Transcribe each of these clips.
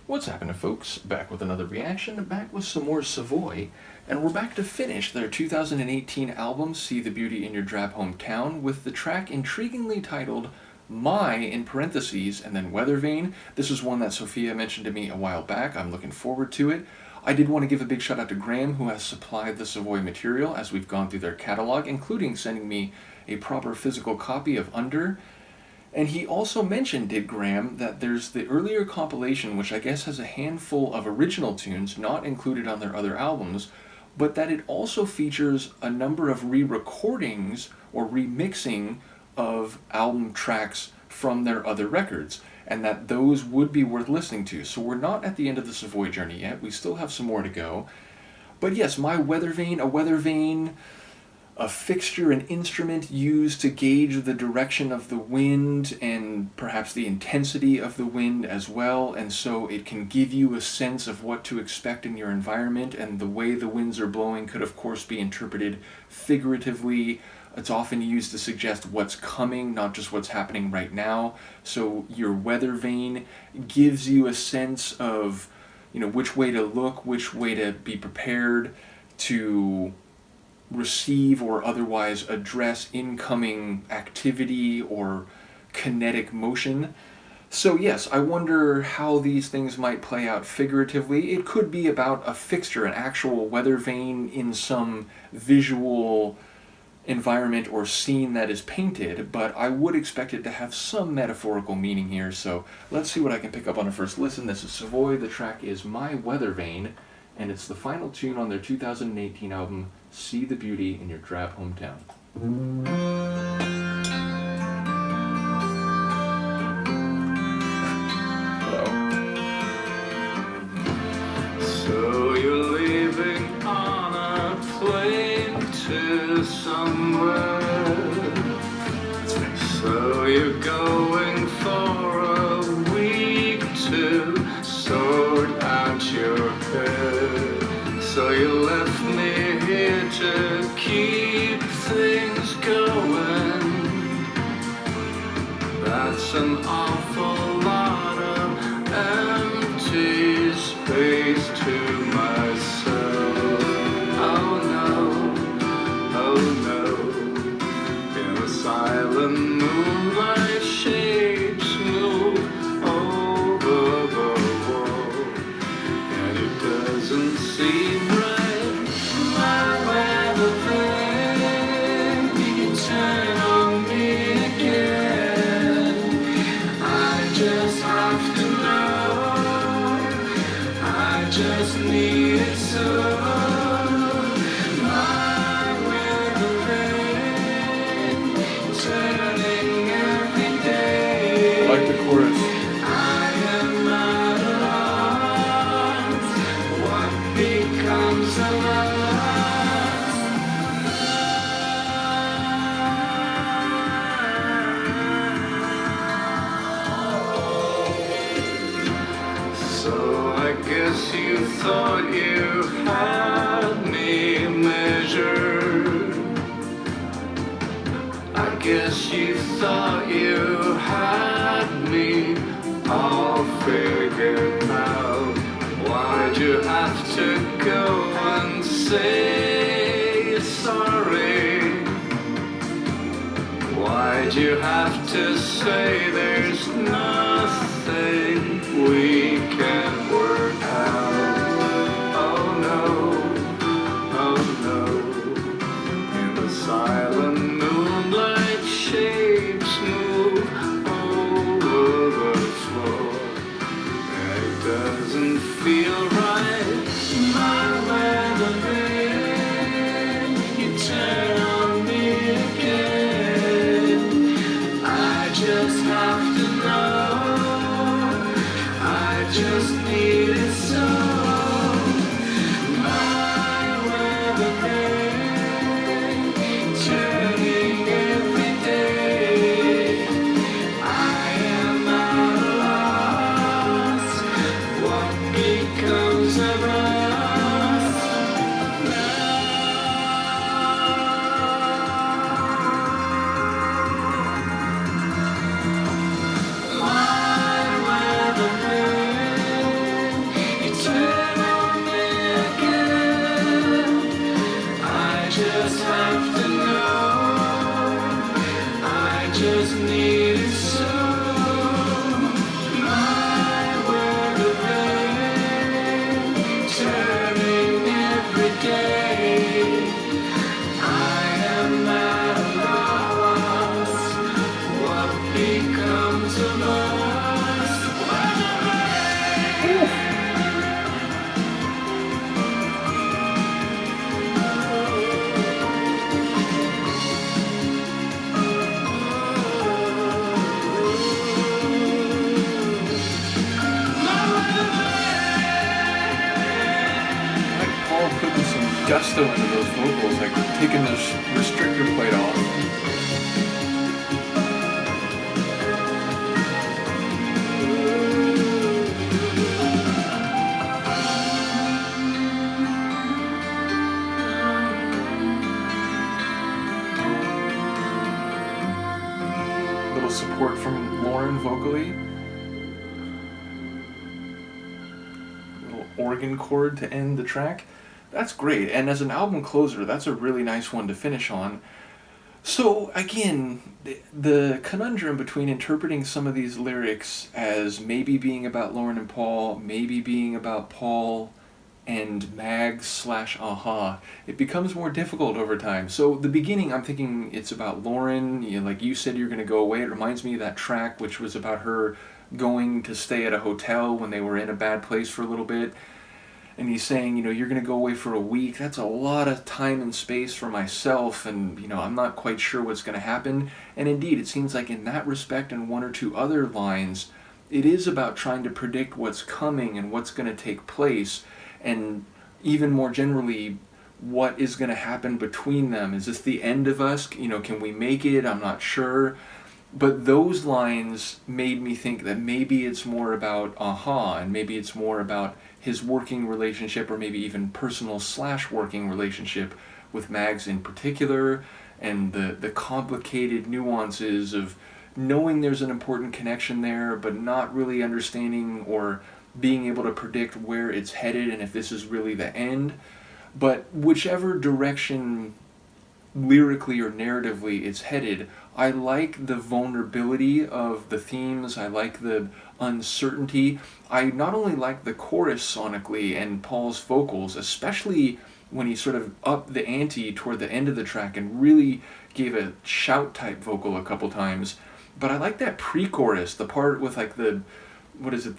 What's happening, folks? Back with another reaction, back with some more Savoy, and we're back to finish their 2018 album, See the Beauty in Your Drab Hometown, with the track intriguingly titled My, in parentheses, and then Weathervane. This is one that Sophia mentioned to me a while back. I'm looking forward to it. I did want to give a big shout out to Graham, who has supplied the Savoy material as we've gone through their catalog, including sending me a proper physical copy of Under. And he also mentioned, did Graham, that there's the earlier compilation, which I guess has a handful of original tunes not included on their other albums, but that it also features a number of re-recordings or remixing of album tracks from their other records, and that those would be worth listening to. So we're not at the end of the Savoy journey yet. We still have some more to go. But yes, My Weathervane, a weathervane, a fixture, an instrument used to gauge the direction of the wind and perhaps the intensity of the wind as well, and so it can give you a sense of what to expect in your environment, and the way the winds are blowing could of course be interpreted figuratively. It's often used to suggest what's coming, not just what's happening right now. So your weather vane gives you a sense of, which way to look, which way to be prepared to receive or otherwise address incoming activity or kinetic motion. So yes, I wonder how these things might play out figuratively. It could be about a fixture, an actual weather vane in some visual environment or scene that is painted, but I would expect it to have some metaphorical meaning here. So let's see what I can pick up on a first listen. This is Savoy. The track is My Weather Vane, and it's the final tune on their 2018 album, See the Beauty in Your Drab Hometown. Hello. So you're leaving on a plane to somewhere. So you're going for a week to sort out your head. So you left me here to keep things going. That's an awful lot of empty space to myself. Oh no, in the silent moonlight shapes move over the wall, and it doesn't seem right. My weather vane, you turn on me again. I just have to know, I just need it so. My weather vane, turning every day. I like the chorus. I am at a loss. What becomes of us? So I guess you thought you had me measured. I guess you thought you had me all figured out. Why'd you have to go and say sorry? Why'd you have to say there's nothing we can work out? Oh no, in the silent moonlight shapes move over the floor, and it doesn't feel right. My weather vane, you turn on me again. I just have to know, I just need it so. My weather vane, turning every day. I am at a loss. What becomes of us now? My weather vane. gusto into those vocals, like taking this restrictor plate off. Little support from Lauren vocally. Little organ chord to end the track. That's great, and as an album closer, that's a really nice one to finish on. So again, the conundrum between interpreting some of these lyrics as maybe being about Lauren and Paul, maybe being about Paul and Mags/Aha, it becomes more difficult over time. So the beginning, I'm thinking it's about Lauren, like you said you're going to go away. It reminds me of that track which was about her going to stay at a hotel when they were in a bad place for a little bit. And he's saying, you're going to go away for a week. That's a lot of time and space for myself, and, I'm not quite sure what's going to happen. And indeed, it seems like in that respect and one or two other lines, it is about trying to predict what's coming and what's going to take place, and even more generally, what is going to happen between them. Is this the end of us? Can we make it? I'm not sure. But those lines made me think that maybe it's more about Aha, and maybe it's more about his working relationship, or maybe even personal/working relationship with Mags in particular, and the complicated nuances of knowing there's an important connection there, but not really understanding or being able to predict where it's headed and if this is really the end. But whichever direction lyrically or narratively it's headed, I like the vulnerability of the themes, I like the uncertainty. I not only like the chorus sonically and Paul's vocals, especially when he sort of upped the ante toward the end of the track and really gave a shout type vocal a couple times, but I like that pre-chorus, the part with like the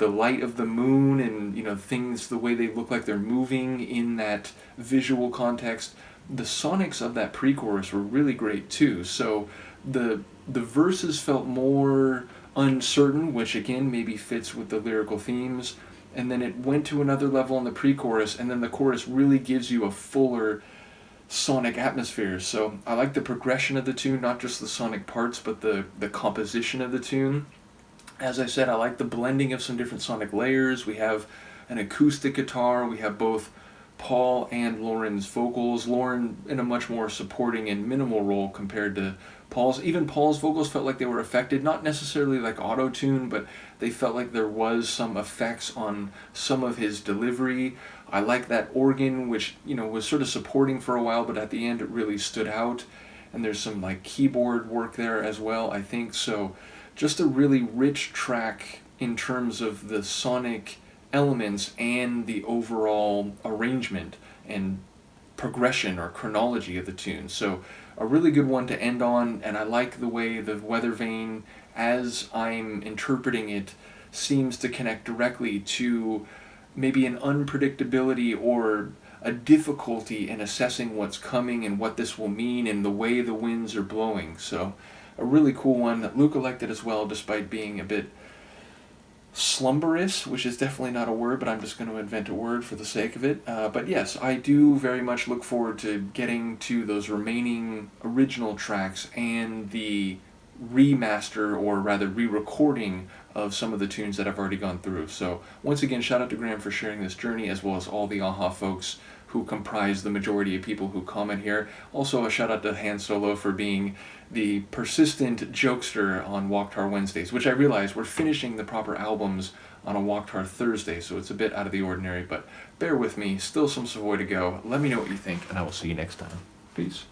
light of the moon and things, the way they look like they're moving in that visual context. The sonics of that pre-chorus were really great too. So the verses felt more uncertain, which again maybe fits with the lyrical themes, and then it went to another level in the pre-chorus, and then the chorus really gives you a fuller sonic atmosphere. So I like the progression of the tune, not just the sonic parts, but the composition of the tune. As I said, I like the blending of some different sonic layers. We have an acoustic guitar, we have both Paul and Lauren's vocals. Lauren in a much more supporting and minimal role compared to Paul's. Even Paul's vocals felt like they were affected, not necessarily like auto-tune, but they felt like there was some effects on some of his delivery. I like that organ, which, was sort of supporting for a while, but at the end it really stood out. And there's some like keyboard work there as well, I think. So just a really rich track in terms of the sonic elements and the overall arrangement and progression or chronology of the tune. So a really good one to end on, and I like the way the Weathervane, as I'm interpreting it, seems to connect directly to maybe an unpredictability or a difficulty in assessing what's coming and what this will mean and the way the winds are blowing. So a really cool one that Luca liked it as well, despite being a bit slumberous, which is definitely not a word, but I'm just going to invent a word for the sake of it. But yes, I do very much look forward to getting to those remaining original tracks and the remaster, or rather re-recording, of some of the tunes that I've already gone through. So once again, shout out to Graham for sharing this journey, as well as all the Aha folks who comprise the majority of people who comment here. Also a shout out to Han Solo for being the persistent jokester on Walktar Wednesdays, which I realize we're finishing the proper albums on a Walktar Thursday, so it's a bit out of the ordinary, but bear with me, still some Savoy to go. Let me know what you think, and I will see you next time. Peace.